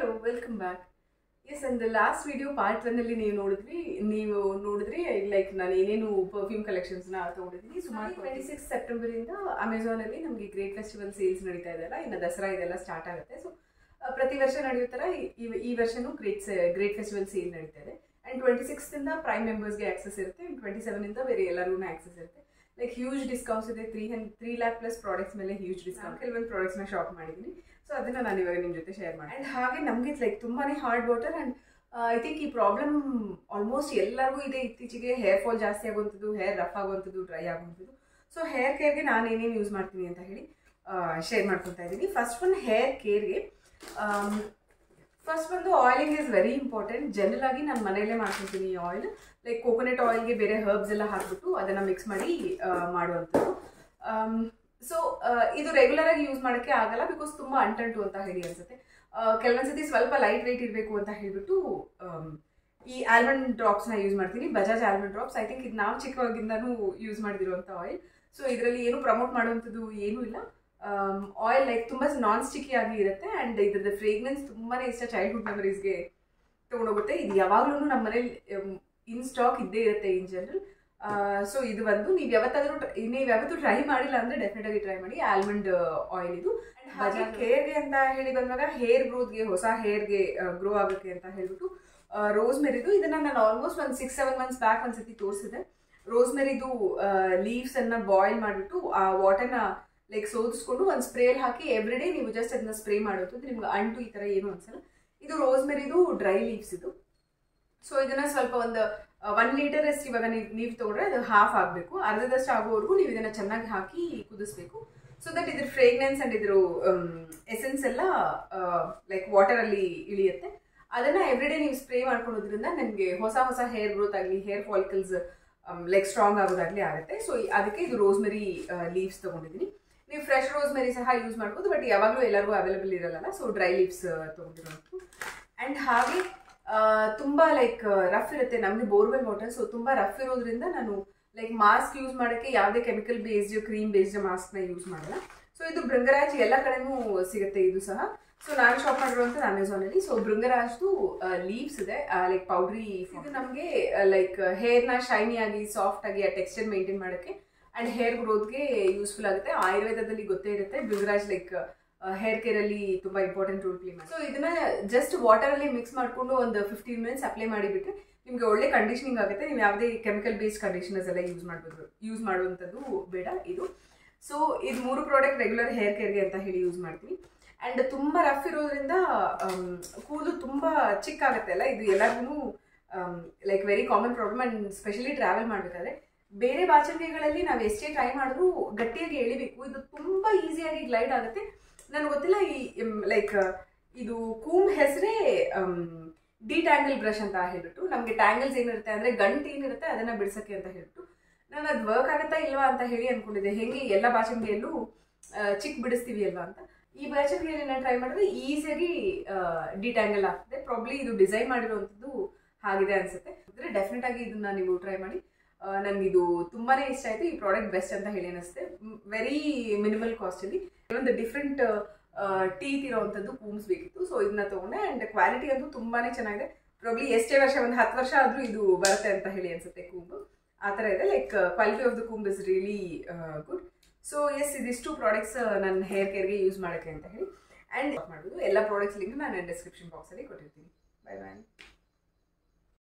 Hello, welcome back. Yes, and the last video part 1 ಅಲ್ಲಿ ನೀವು ನೋಡಿದ್ರಿ ಲೈಕ್ ನಾನು ಏನೇನು ಪರ್ಫ್ಯೂಮ್ ಕಲೆಕ್ಷನ್ಸ್ ನ ತಗೊಂಡಿದ್ದೀನಿ. ಸುಮಾರು 26 ಸೆಪ್ಟೆಂಬರ್ ಇಂದ ಅಮೆಜಾನ್ ಅಲ್ಲಿ ನಮಗೆ ಗ್ರೇಟ್ ಫೆಸ್ಟಿವಲ್ ಸೇಲ್ಸ್ ನಡೀತಾ ಇದೆಲ್ಲ, ಇನ್ನು ದಸರಾ ಇದೆಲ್ಲ ಸ್ಟಾರ್ಟ್ ಆಗುತ್ತೆ. ಸೊ ಪ್ರತಿ ವರ್ಷ ನಡೆಯೋ ತರ ಈ ವರ್ಷನೂ ಗ್ರೇಟ್ ಫೆಸ್ಟಿವಲ್ ಸೇಲ್ ನಡೀತಾ ಇದೆ. ಅಂಡ್ 26 ಇಂದ ಪ್ರೈಮ್ ಮೆಂಬರ್ಸ್ಗೆ ಆಕ್ಸೆಸ್ ಇರುತ್ತೆ, ಅಂಡ್ 27 ಇಂದ ಬೇರೆ ಎಲ್ಲರಿಗೂ ಆಕ್ಸೆಸ್ ಇರುತ್ತೆ. ಲೈಕ್ ಹ್ಯೂಜ್ ಡಿಸ್ಕೌಂಟ್ಸ್ ಇದೆ, 3 lakh ಪ್ಲಸ್ ಪ್ರಾಡಕ್ಟ್ಸ್ ಮೇಲೆ ಹ್ಯೂಜ್ ಡಿಸ್ಕೌಂಟ್. ಕೆಲವೊಂದು ಪ್ರಾಡಕ್ಟ್ಸ್ ನ ಶಾಪ್ ಮಾಡಿದ್ದೀನಿ, ಸೊ ಅದನ್ನ ನಾನು ಇವಾಗ ನಿಮ್ಮ ಜೊತೆ ಶೇರ್ ಮಾಡಿ. ಅಂಡ್ ಹಾಗೆ ನಮಗೆ ಲೈಕ್ ತುಂಬಾನೇ hard water and I think ಈ ಪ್ರಾಬ್ಲಮ್ ಆಲ್ಮೋಸ್ಟ್ ಎಲ್ಲರಿಗೂ ಇದೆ ಇತ್ತೀಚೆಗೆ. ಹೇರ್ ಫಾಲ್ ಜಾಸ್ತಿ ಆಗುವಂಥದ್ದು, ಹೇರ್ ರಫ್ ಆಗುವಂಥದ್ದು, ಡ್ರೈ ಆಗುವಂಥದ್ದು. ಸೊ ಹೇರ್ ಕೇರ್ಗೆ ನಾನು ಏನೇನು ಯೂಸ್ ಮಾಡ್ತೀನಿ ಅಂತ ಹೇಳಿ ಶೇರ್ ಮಾಡ್ಕೊತಾ ಇದ್ದೀನಿ. ಫಸ್ಟ್ ಒಂದು ಹೇರ್ ಕೇರ್ಗೆ ಫಸ್ಟ್ ಒಂದು oiling is very important. General ಆಗಿ ನಾನು ಮನೆಯಲ್ಲೇ ಮಾಡ್ಕೊತೀನಿ ಈ ಆಯಿಲ್. ಲೈಕ್ ಕೋಕೋನಟ್ ಆಯಿಲ್ಗೆ ಬೇರೆ ಹರ್ಬ್ಸ್ ಎಲ್ಲ ಹಾಕ್ಬಿಟ್ಟು ಅದನ್ನು ಮಿಕ್ಸ್ ಮಾಡಿ ಮಾಡುವಂಥದ್ದು. ಸೊ ಇದು ರೆಗ್ಯುಲರ್ ಆಗಿ ಯೂಸ್ ಮಾಡೋಕ್ಕೆ ಆಗಲ್ಲ, ಬಿಕಾಸ್ ತುಂಬ ಅಂಟಂಟು ಅಂತ ಹೇಳಿ ಅನ್ಸುತ್ತೆ. ಕೆಲವೊಂದ್ಸತಿ ಸ್ವಲ್ಪ ಲೈಟ್ ವೆಯ್ಟ್ ಇರಬೇಕು ಅಂತ ಹೇಳಿಬಿಟ್ಟು ಈ ಆಲ್ಮಂಡ್ ಡ್ರಾಪ್ಸ್ನ ಯೂಸ್ ಮಾಡ್ತೀನಿ, Bajaj almond drops. I think ಇದು ನಾವು ಚಿಕ್ಕವಾಗಿಂದನೂ ಯೂಸ್ ಮಾಡಿದಿರುವಂಥ ಆಯಿಲ್. ಸೊ ಇದರಲ್ಲಿ ಏನು ಪ್ರಮೋಟ್ ಮಾಡುವಂಥದ್ದು ಏನೂ ಇಲ್ಲ. ಆಯಿಲ್ ಲೈಕ್ ತುಂಬ ನಾನ್ ಸ್ಟಿಕ್ಕಿ ಆಗಿ ಇರುತ್ತೆ ಆ್ಯಂಡ್ ಇದ್ರದ್ದು ಫ್ರೇಗ್ರೆನ್ಸ್ ತುಂಬಾ ಇಷ್ಟ. ಚೈಲ್ಡ್ಹುಡ್ ಮೆಮರೀಸ್ಗೆ ತೊಗೊಂಡೋಗುತ್ತೆ. ಇದು ಯಾವಾಗಲೂ ನಮ್ಮ ಮನೇಲಿ ಇನ್ ಸ್ಟಾಕ್ ಇದ್ದೇ ಇರುತ್ತೆ ಇನ್ ಜನರಲ್. ಸೊ ಇದು ಒಂದು ನೀವು ಯಾವತ್ತೂ ಟ್ರೈ ಮಾಡಿಲ್ಲ ಅಂದರೆ ಡೆಫಿನೆಟ್ ಆಗಿ ಟ್ರೈ ಮಾಡಿ. ಆಲ್ಮಂಡ್ ಆಯಿಲ್ ಇದು. ಅಂಡ್ ಬಜಾಜ್ ಹೇರ್ಗೆ ಅಂತ ಹೇಳಿ ಬಂದಾಗ ಹೇರ್ ಗ್ರೋತ್ಗೆ, ಹೊಸ ಹೇರ್ಗೆ ಗ್ರೋ ಆಗೋಕ್ಕೆ ಅಂತ ಹೇಳ್ಬಿಟ್ಟು ರೋಸ್ಮೆರಿದು, ಇದನ್ನ ನಾನು ಆಲ್ಮೋಸ್ಟ್ ಒಂದು 6-7 months ಬ್ಯಾಕ್ ಒಂದ್ಸತಿ ತೋರಿಸಿದೆ. ರೋಸ್ಮೆರಿದು ಲೀವ್ಸ್ ಅನ್ನ ಬಾಯ್ಲ್ ಮಾಡಿಬಿಟ್ಟು ಆ ವಾಟರ್ನ ಲೈಕ್ ಸೋದಿಸ್ಕೊಂಡು ಒಂದು ಸ್ಪ್ರೇಲ್ ಹಾಕಿ ಎವ್ರಿ ಡೇ ನೀವು ಜಸ್ಟ್ ಅದನ್ನ ಸ್ಪ್ರೇ ಮಾಡೋದು, ನಿಮ್ಗೆ ಅಂಟು ಈ ಥರ ಏನು ಅನ್ಸಲ್ಲ. ಇದು ರೋಸ್ಮೆರಿದು ಡ್ರೈ ಲೀವ್ಸ್ ಇದು. ಸೊ ಇದನ್ನ ಸ್ವಲ್ಪ ಒಂದು 1 ಲೀಟರ್ ಅಷ್ಟು ಇವಾಗ ನೀವು ತಗೊಂಡ್ರೆ ಅದು ಹಾಫ್ ಆಗಬೇಕು, ಅರ್ಧದಷ್ಟು ಆಗೋವರೆಗೂ ನೀವು ಇದನ್ನ ಚೆನ್ನಾಗಿ ಹಾಕಿ ಕುದಿಸ್ಬೇಕು. ಸೊ ದಟ್ ಇದ್ರ ಫ್ರೇಗ್ರೆನ್ಸ್ ಅಂಡ್ ಇದ್ರ ಎಸೆನ್ಸ್ ಎಲ್ಲ ಲೈಕ್ ವಾಟರಲ್ಲಿ ಇಳಿಯುತ್ತೆ. ಅದನ್ನ ಎವ್ರಿ ಡೇ ನೀವು ಸ್ಪ್ರೇ ಮಾಡ್ಕೊಳೋದ್ರಿಂದ ನಿಮಗೆ ಹೊಸ ಹೇರ್ ಗ್ರೋತ್ ಆಗಲಿ, ಹೇರ್ ಫಾಲಿಕಲ್ಸ್ ಲೈಕ್ ಸ್ಟ್ರಾಂಗ್ ಆಗೋದಾಗ್ಲಿ ಆಗುತ್ತೆ. ಸೊ ಅದಕ್ಕೆ ಇದು ರೋಸ್ಮೆರಿ ಲೀವ್ಸ್ ತಗೊಂಡಿದ್ದೀನಿ. ನೀವು ಫ್ರೆಶ್ ರೋಸ್ಮೆರಿ ಸಹ ಯೂಸ್ ಮಾಡ್ಬೋದು, ಬಟ್ ಯಾವಾಗಲೂ ಎಲ್ಲರಿಗೂ ಅವೈಲೇಬಲ್ ಇರಲ್ಲ. ಸೊ ಡ್ರೈ ಲೀವ್ಸ್ ತೊಗೊಂಡಿರೋದು. ಆ್ಯಂಡ್ ಹಾಗೆ ತುಂಬ ಲೈಕ್ ರಫ್ ಇರುತ್ತೆ, ನಮಗೆ ಬೋರ್ವೆಲ್ ವಾಟರ್. ಸೊ ತುಂಬ ರಫ್ ಇರೋದ್ರಿಂದ ನಾನು ಲೈಕ್ ಮಾಸ್ಕ್ ಯೂಸ್ ಮಾಡೋಕ್ಕೆ ಯಾವುದೇ ಕೆಮಿಕಲ್ ಬೇಸ್ಡ್, ಕ್ರೀಮ್ ಬೇಸ್ಡ್ ಮಾಸ್ಕ್ನ ಯೂಸ್ ಮಾಡಲ್ಲ. ಸೊ ಇದು ಭೃಂಗರಾಜ್ ಎಲ್ಲ ಕಡೆನೂ ಸಿಗುತ್ತೆ ಇದು ಸಹ. ಸೊ ನಾನು ಶಾಪ್ ಮಾಡಿರುವಂಥದ್ದು ಅಮೆಝಾನಲ್ಲಿ. ಸೊ ಭೃಂಗರಾಜ್ದು ಲೀವ್ಸ್ ಇದೆ, ಲೈಕ್ ಪೌಡ್ರಿ. ಇದು ನಮಗೆ ಲೈಕ್ ಹೇರ್ನ ಶೈನಿ ಆಗಿ, ಸಾಫ್ಟ್ ಆಗಿ ಆ ಟೆಕ್ಸ್ಚರ್ ಮೇಂಟೈನ್ ಮಾಡೋಕ್ಕೆ ಆ್ಯಂಡ್ ಹೇರ್ ಗ್ರೋತ್ಗೆ ಯೂಸ್ಫುಲ್ ಆಗುತ್ತೆ. ಆಯುರ್ವೇದದಲ್ಲಿ ಗೊತ್ತೇ ಇರುತ್ತೆ ಭೃಂಗರಾಜ್ ಲೈಕ್ ಹೇರ್ ಕೇರಲ್ಲಿ ತುಂಬ ಇಂಪಾರ್ಟೆಂಟ್ ರೋಲ್ ಪ್ಲೇ ಮಾಡಿ. ಸೊ ಇದನ್ನ ಜಸ್ಟ್ ವಾಟರಲ್ಲಿ ಮಿಕ್ಸ್ ಮಾಡಿಕೊಂಡು ಒಂದು 15 minutes ಅಪ್ಲೈ ಮಾಡಿಬಿಟ್ರೆ ನಿಮಗೆ ಒಳ್ಳೆ ಕಂಡೀಷನಿಂಗ್ ಆಗುತ್ತೆ. ನೀವು ಯಾವುದೇ ಕೆಮಿಕಲ್ ಬೇಸ್ಡ್ ಕಂಡೀಷನರ್ಸ್ ಎಲ್ಲ ಯೂಸ್ ಮಾಡುವಂಥದ್ದು ಬೇಡ ಇದು. ಸೊ ಇದು 3 ಪ್ರಾಡಕ್ಟ್ ರೆಗ್ಯುಲರ್ ಹೇರ್ ಕೇರ್ಗೆ ಅಂತ ಹೇಳಿ ಯೂಸ್ ಮಾಡ್ತೀನಿ. ಆ್ಯಂಡ್ ತುಂಬ ರಫ್ ಇರೋದ್ರಿಂದ ಕೂದಲು ತುಂಬ ಚಿಕ್ಕಾಗುತ್ತೆ ಅಲ್ಲ, ಇದು ಎಲ್ಲರಿಗೂ like very common problem. And specially travel ಮಾಡಬೇಕಾದ್ರೆ ಬೇರೆ ಬಾಚಣಿಗೆಗಳಲ್ಲಿ ನಾವು ಎಷ್ಟೇ ಟ್ರೈ ಮಾಡಿದ್ರೂ ಗಟ್ಟಿಯಾಗಿ ಎಳಿಬೇಕು, ಇದು ತುಂಬ ಈಸಿಯಾಗಿ ಗ್ಲೈಡ್ ಆಗುತ್ತೆ. ನನಗೆ ಗೊತ್ತಿಲ್ಲ ಈ ಲೈಕ್ ಇದು ಕೂಮ್ ಹೆಸರೇ ಡಿಟ್ಯಾಂಗಲ್ ಬ್ರಷ್ ಅಂತ ಹೇಳ್ಬಿಟ್ಟು. ನಮಗೆ ಟ್ಯಾಂಗಲ್ಸ್ ಏನಿರುತ್ತೆ ಅಂದರೆ ಗಂಟು ಏನಿರುತ್ತೆ ಅದನ್ನು ಬಿಡ್ಸೋಕ್ಕೆ ಅಂತ ಹೇಳ್ಬಿಟ್ಟು ನಾನು ಅದು ವರ್ಕ್ ಆಗುತ್ತಾ ಇಲ್ವಾ ಅಂತ ಹೇಳಿ ಅಂದ್ಕೊಂಡಿದ್ದೆ. ಹೆಂಗೆ ಎಲ್ಲ ಬಾಚಣಿಗೆಯಲ್ಲೂ ಚಿಕ್ಕ ಬಿಡಿಸ್ತೀವಿ ಅಲ್ವಾ ಅಂತ. ಈ ಬಾಚಣಿಗೆಯಲ್ಲಿ ನಾನು ಟ್ರೈ ಮಾಡಿದ್ರೆ ಈಸಿಯಾಗಿ ಡಿಟ್ಯಾಂಗಲ್ ಆಗ್ತದೆ. ಪ್ರಾಬ್ಲಿ ಇದು ಡಿಸೈನ್ ಮಾಡಿರುವಂಥದ್ದು ಆಗಿದೆ ಅನಿಸುತ್ತೆ. ಅಂದರೆ ಡೆಫಿನೆಟ್ ಆಗಿ ಇದನ್ನ ನೀವು ಟ್ರೈ ಮಾಡಿ. ನನಗಿದು ತುಂಬಾ ಇಷ್ಟ ಆಯಿತು. ಈ ಪ್ರಾಡಕ್ಟ್ ಬೆಸ್ಟ್ ಅಂತ ಹೇಳಿ ಅನಿಸುತ್ತೆ. ವೆರಿ ಮಿನಿಮಲ್ ಕಾಸ್ಟಲ್ಲಿ ಒಂದು ಡಿಫ್ರೆಂಟ್ ಟೀತ್ ಇರೋವಂಥದ್ದು ಕೂಮ್ಸ್ ಬೇಕಿತ್ತು. ಸೊ ಇದನ್ನ ತೊಗೊಂಡೆ. ಆ್ಯಂಡ್ ಕ್ವಾಲಿಟಿ ಅಂತೂ ತುಂಬಾ ಚೆನ್ನಾಗಿದೆ. ಪ್ರಾಬ್ಲಿ ಎಷ್ಟೇ ವರ್ಷ, ಒಂದು 10 ವರ್ಷ ಆದರೂ ಇದು ಬರುತ್ತೆ ಅಂತ ಹೇಳಿ ಅನಿಸುತ್ತೆ ಕೂಂಬು. ಆ ಥರ ಇದೆ. Like quality of the comb is really good. So yes, ಇದಿಷ್ಟು ಪ್ರಾಡಕ್ಟ್ಸ್ ನನ್ನ ಹೇರ್ ಕೇರ್ಗೆ ಯೂಸ್ ಮಾಡೋಕ್ಕೆ ಅಂತ ಹೇಳಿ. ಆ್ಯಂಡ್ ಮಾಡೋದು ಎಲ್ಲ ಪ್ರಾಡಕ್ಟ್ಸ್ ಲಿಂಕ್ ನಾನು ಡಿಸ್ಕ್ರಿಪ್ಷನ್ ಬಾಕ್ಸಲ್ಲಿ ಕೊಟ್ಟಿರ್ತೀನಿ. ಬೈ ಬಾಯ್.